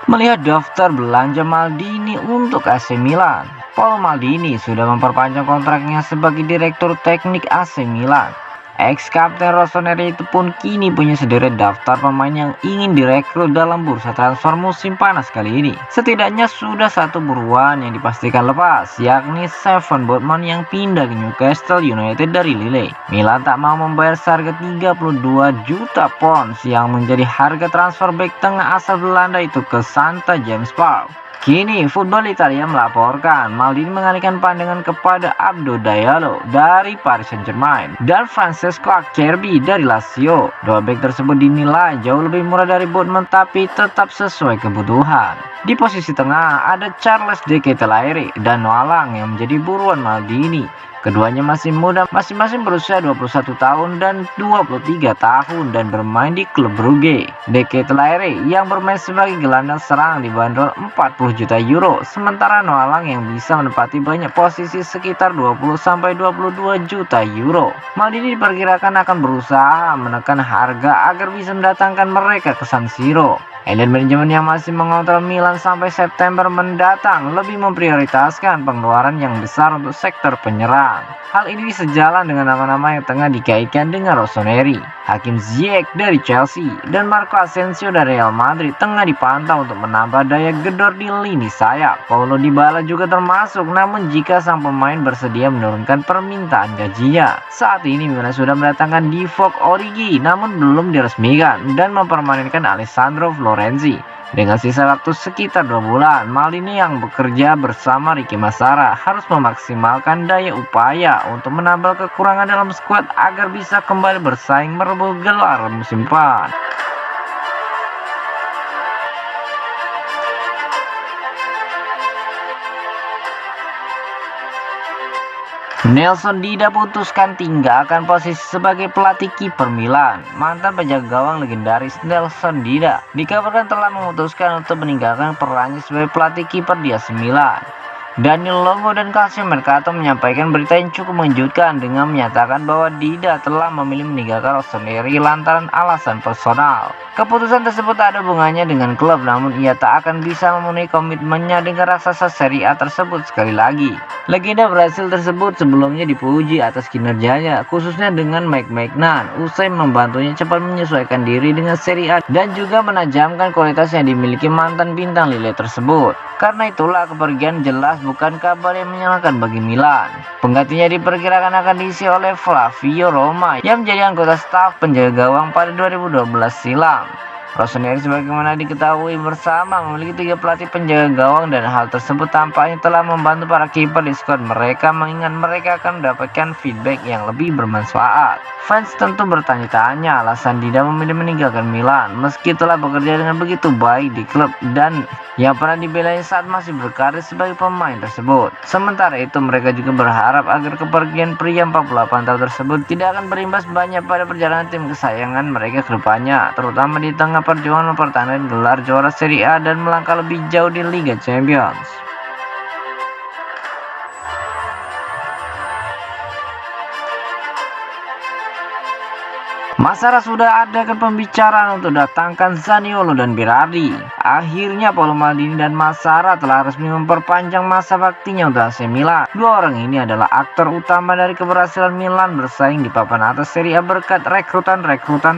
Melihat daftar belanja Maldini untuk AC Milan, Paolo Maldini sudah memperpanjang kontraknya sebagai direktur teknik AC Milan. Ex-kapten Rossoneri itu pun kini punya sederet daftar pemain yang ingin direkrut dalam bursa transfer musim panas kali ini. Setidaknya sudah satu buruan yang dipastikan lepas, yakni Steven Botman yang pindah ke Newcastle United dari Lille. Milan tak mau membayar seharga 32 juta pounds yang menjadi harga transfer bek tengah asal Belanda itu ke Santa James Park. Kini Football Italia melaporkan Maldini mengalihkan pandangan kepada Abdo Diallo dari Paris Saint-Germain dan Francesco Acerbi dari Lazio. Dua bek tersebut dinilai jauh lebih murah dari Botman tapi tetap sesuai kebutuhan. Di posisi tengah ada Charles De Ketelaere dan Noah Lang yang menjadi buruan Maldini. Keduanya masih muda, masing-masing berusia 21 tahun dan 23 tahun dan bermain di klub Brugge. De Ketelaere yang bermain sebagai gelandang serang dibanderol 40 juta euro, sementara Noah Lang yang bisa menempati banyak posisi sekitar 20-22 juta euro. Maldini diperkirakan akan berusaha menekan harga agar bisa mendatangkan mereka ke San Siro. Elit manajemen yang masih mengontrol Milan sampai September mendatang lebih memprioritaskan pengeluaran yang besar untuk sektor penyerang. Hal ini sejalan dengan nama-nama yang tengah dikaitkan dengan Rossoneri. Hakim Ziyech dari Chelsea dan Marco Asensio dari Real Madrid tengah dipantau untuk menambah daya gedor di lini sayap. Paulo Dybala juga termasuk, namun jika sang pemain bersedia menurunkan permintaan gajinya. Saat ini Milan sudah mendatangkan Divock Origi namun belum diresmikan dan mempermanenkan Alessandro Florenzi. Dengan sisa waktu sekitar 2 bulan, Maldini yang bekerja bersama Ricky Massara harus memaksimalkan daya upaya untuk menambal kekurangan dalam skuad agar bisa kembali bersaing merebut gelar musim depan. Nelson Dida putuskan tinggalkan posisi sebagai pelatih kiper Milan. Mantan penjaga gawang legendaris Nelson Dida dikabarkan telah memutuskan untuk meninggalkan perannya sebagai pelatih kiper di AC Milan. Daniel Longo dan Calcio Mercato menyampaikan berita yang cukup mengejutkan dengan menyatakan bahwa Dida telah memilih meninggalkan Rossoneri lantaran alasan personal. Keputusan tersebut tak ada hubungannya dengan klub, namun ia tak akan bisa memenuhi komitmennya dengan raksasa Serie A tersebut. Sekali lagi, legenda Brasil tersebut sebelumnya dipuji atas kinerjanya, khususnya dengan Mike Maignan, usai membantunya cepat menyesuaikan diri dengan Serie A dan juga menajamkan kualitas yang dimiliki mantan bintang Lille tersebut. Karena itulah kepergian jelas bukan kabar yang menyenangkan bagi Milan. Penggantinya diperkirakan akan diisi oleh Flavio Roma yang menjadi anggota staf penjaga gawang pada 2012 silam. Rossoneri sebagaimana diketahui bersama memiliki 3 pelatih penjaga gawang dan hal tersebut tampaknya telah membantu para kiper di skuad mereka, mengingat mereka akan mendapatkan feedback yang lebih bermanfaat. Fans tentu bertanya-tanya alasan Dida memilih meninggalkan Milan meski telah bekerja dengan begitu baik di klub dan yang pernah dibelanya saat masih berkarir sebagai pemain tersebut. Sementara itu mereka juga berharap agar kepergian pria 48 tahun tersebut tidak akan berimbas banyak pada perjalanan tim kesayangan mereka ke depannya, terutama di tengah perjuangan mempertahankan gelar juara Serie A dan melangkah lebih jauh di Liga Champions. Massara sudah adakan pembicaraan untuk datangkan Zaniolo dan Berardi. Akhirnya Paolo Maldini dan Massara telah resmi memperpanjang masa baktinya untuk AC Milan. Dua orang ini adalah aktor utama dari keberhasilan Milan bersaing di papan atas Serie A berkat rekrutan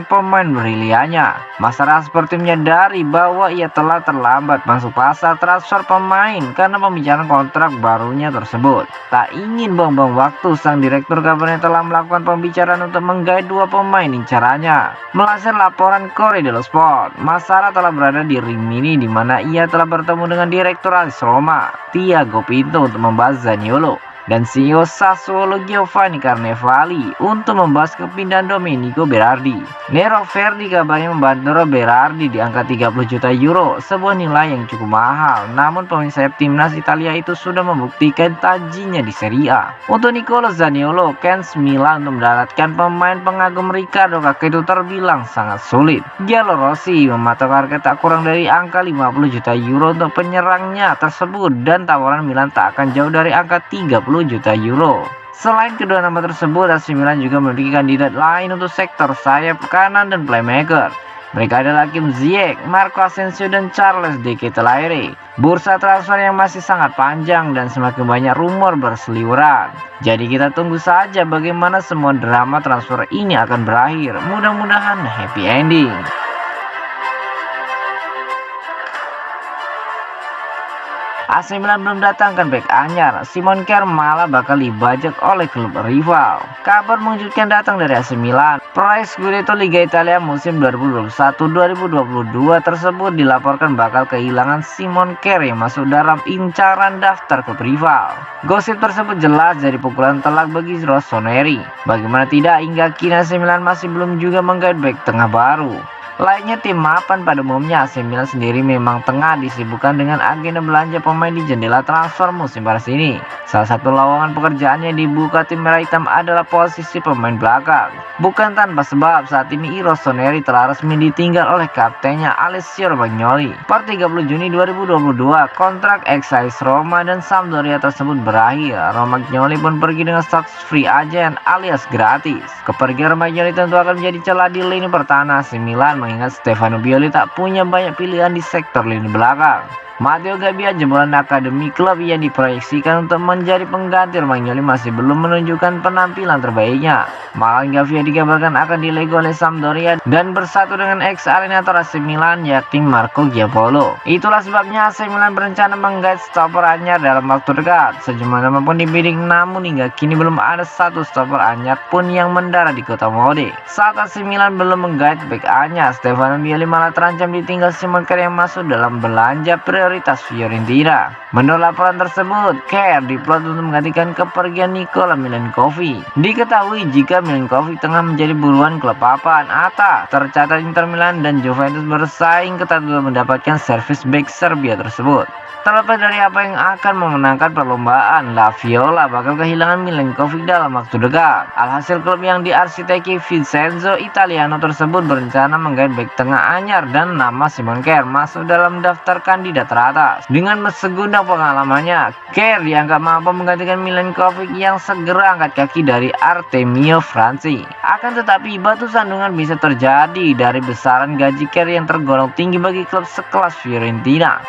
pemain briliannya. Massara seperti menyadari bahwa ia telah terlambat masuk pasar transfer pemain karena pembicaraan kontrak barunya tersebut. Tak ingin buang-buang waktu, sang direktur kabarnya telah melakukan pembicaraan untuk menggait 2 pemain caranya. Melansir laporan Corriere dello Sport, Massara telah berada di Rimini di mana ia telah bertemu dengan direktur AS Roma, Thiago Pinto, untuk membahas Zaniolo. dan CEO Sassuolo Giovanni Carnevali untuk membahas kepindahan Domenico Berardi. Nero Verdi kabarnya membandrol Berardi di angka 30 juta euro, sebuah nilai yang cukup mahal. Namun pemain sayap timnas Italia itu sudah membuktikan tajinya di Serie A. Untuk Nicolo Zaniolo, kans Milan untuk mendaratkan pemain pengagum Riccardo Kakek itu terbilang sangat sulit. Giallo Rossi mematok harga tak kurang dari angka 50 juta euro untuk penyerangnya tersebut, dan tawaran Milan tak akan jauh dari angka 30 juta euro. Selain kedua nama tersebut, AC Milan juga memiliki kandidat lain untuk sektor sayap kanan dan playmaker. Mereka adalah Kim Ziyech, Marco Asensio, dan Charles de Ketelaere. Bursa transfer yang masih sangat panjang dan semakin banyak rumor berseliweran. Jadi kita tunggu saja bagaimana semua drama transfer ini akan berakhir. Mudah-mudahan happy ending. AC Milan belum datangkan bek anyar, Simon Kjær malah bakal dibajak oleh klub rival. Kabar mengejutkan datang dari AC Milan. Proyek Scudetto Liga Italia musim 2021-2022 tersebut dilaporkan bakal kehilangan Simon Kjær yang masuk dalam incaran daftar klub rival. Gosip tersebut jelas jadi pukulan telak bagi Rossoneri. Bagaimana tidak, hingga kini AC Milan masih belum juga menggait bek tengah baru. Lainnya tim mapan pada umumnya, AC Milan sendiri memang tengah disibukkan dengan agenda belanja pemain di jendela transfer musim panas ini. Salah satu lowongan pekerjaannya dibuka tim merah hitam adalah posisi pemain belakang. Bukan tanpa sebab, saat ini Rossoneri telah resmi ditinggal oleh kaptennya Alessio Romagnoli. Per 30 Juni 2022, kontrak ex-AS Roma dan Sampdoria tersebut berakhir. Romagnoli pun pergi dengan status free agent alias gratis. Kepergian Romagnoli tentu akan menjadi celah di lini pertahanan AC Milan, mengingat Stefano Pioli tak punya banyak pilihan di sektor lini belakang. Matteo Gabbia, jebolan akademi klub yang diproyeksikan untuk menjadi pengganti Romagnoli, masih belum menunjukkan penampilan terbaiknya. Malah Gabbia dikabarkan akan dilego oleh Sampdoria dan bersatu dengan ex-alienator AC Milan yakni Marco Giampolo. Itulah sebabnya AC Milan berencana menggait stopper anyar dalam waktu dekat. Sejumlah nama pun dibidik, namun hingga kini belum ada satu stopper anyar pun yang mendarat di kota mode. Saat AC Milan belum menggait bek anyar, Stefano Pioli malah terancam ditinggal Simon Kjær yang masuk dalam belanja prioritas Fiorentina. Menurut laporan tersebut, Kjær diplot untuk menggantikan kepergian Nikola Milenkovic. Diketahui jika Milenkovic tengah menjadi buruan klub papan atas. Tercatat Inter Milan dan Juventus bersaing ketat untuk mendapatkan servis bek Serbia tersebut. Terlepas dari apa yang akan memenangkan perlombaan, La Viola bakal kehilangan Milenkovic dalam waktu dekat. Alhasil klub yang diarsiteki Vincenzo Italiano tersebut berencana menggait bek tengah anyar dan nama Simon Kjær masuk dalam daftar kandidat teratas. Dengan segudang pengalamannya, Kjær dianggap mampu menggantikan Milenkovic yang segera angkat kaki dari Artemio Franchi. Akan tetapi batu sandungan bisa terjadi dari besaran gaji Kjær yang tergolong tinggi bagi klub sekelas Fiorentina.